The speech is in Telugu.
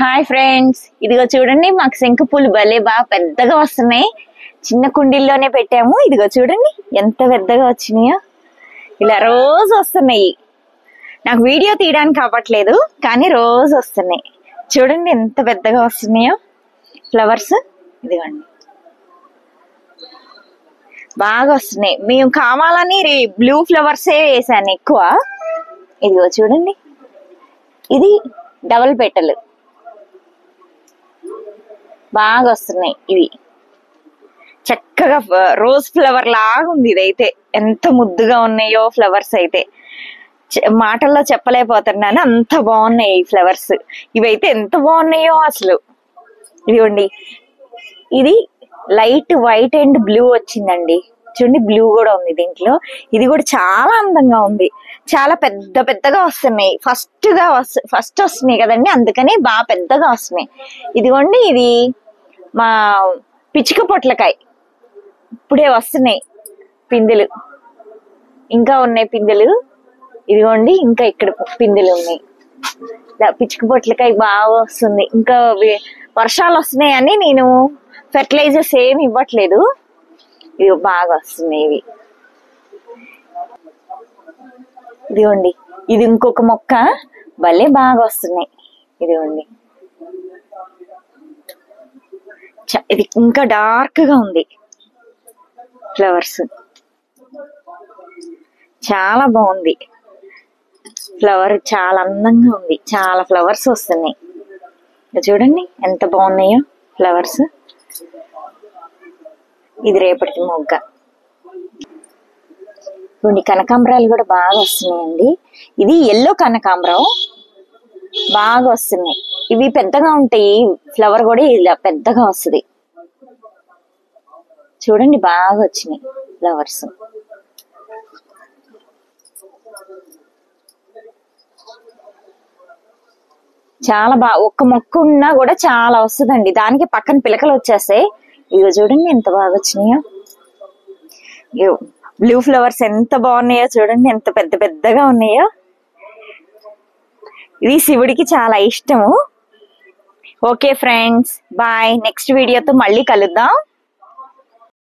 హాయ్ ఫ్రెండ్స్, ఇదిగో చూడండి మాకు శంకు పూలు భలే బాగా పెద్దగా వస్తున్నాయి. చిన్న కుండీల్లోనే పెట్టాము. ఇదిగో చూడండి ఎంత పెద్దగా వచ్చినాయో. ఇలా రోజు వస్తున్నాయి. నాకు వీడియో తీయడానికి అవ్వట్లేదు, కానీ రోజు వస్తున్నాయి. చూడండి ఎంత పెద్దగా వస్తున్నాయో ఫ్లవర్స్. ఇదిగోండి బాగా వస్తున్నాయి. మేము కావాలని బ్లూ ఫ్లవర్సే వేసాను ఎక్కువ. ఇదిగో చూడండి, ఇది డబల్ పెటల్ బాగా వస్తున్నాయి. ఇవి చక్కగా రోజ్ ఫ్లవర్ లాగా ఉంది. ఇదైతే ఎంత ముద్దుగా ఉన్నాయో ఫ్లవర్స్ అయితే మాటల్లో చెప్పలేకపోతున్నాను, అంత బాగున్నాయి ఈ ఫ్లవర్స్. ఇవైతే ఎంత బాగున్నాయో అసలు. ఇదిగోండి, ఇది లైట్ వైట్ అండ్ బ్లూ వచ్చిందండి. చూడండి బ్లూ కూడా ఉంది దీంట్లో. ఇది కూడా చాలా అందంగా ఉంది. చాలా పెద్ద పెద్దగా వస్తున్నాయి. ఫస్ట్ వస్తున్నాయి కదండి, అందుకని బాగా పెద్దగా వస్తున్నాయి. ఇదిగోండి, ఇది మా పిచ్చుక పొట్లకాయ. ఇప్పుడే వస్తున్నాయి పిందెలు, ఇంకా ఉన్నాయి పిందెలు. ఇదిగోండి ఇంకా ఇక్కడ పిందెలు ఉన్నాయి. పిచ్చుక పొట్లకాయ బాగా వస్తుంది. ఇంకా వర్షాలు వస్తున్నాయని నేను ఫెర్టిలైజర్స్ ఏమి ఇవ్వట్లేదు. ఇవి బాగా వస్తున్నాయి ఇవి. ఇదిగోండి, ఇది ఇంకొక మొక్క భలే బాగా వస్తున్నాయి. ఇదిగోండి, ఇది ఇంకా డార్క్ గా ఉంది ఫ్లవర్స్. చాలా బాగుంది ఫ్లవర్, చాలా అందంగా ఉంది. చాలా ఫ్లవర్స్ వస్తున్నాయి. చూడండి ఎంత బాగున్నాయో ఫ్లవర్స్. ఇది రేపటి మొగ్గ. కొన్ని కనకాంబరాలు కూడా బాగా వస్తున్నాయండి. ఇది ఎల్లో కనకాంబరం బాగా వస్తున్నాయి. ఇవి పెద్దగా ఉంటాయి, ఫ్లవర్ కూడా ఇలా పెద్దగా వస్తుంది. చూడండి బాగా వచ్చినాయి ఫ్లవర్స్. చాలా బాగా, ఒక్క మొక్క ఉన్నా కూడా చాలా వస్తుందండి. దానికి పక్కన పిలకలు వచ్చేస్తాయి. ఇదిగో చూడండి ఎంత బాగా వచ్చినాయో. బ్లూ ఫ్లవర్స్ ఎంత బాగున్నాయో చూడండి, ఎంత పెద్ద పెద్దగా ఉన్నాయో. ఇది శివుడికి చాలా ఇష్టము. Okay friends, bye. నెక్స్ట్ వీడియోతో మళ్ళీ కలుద్దాం.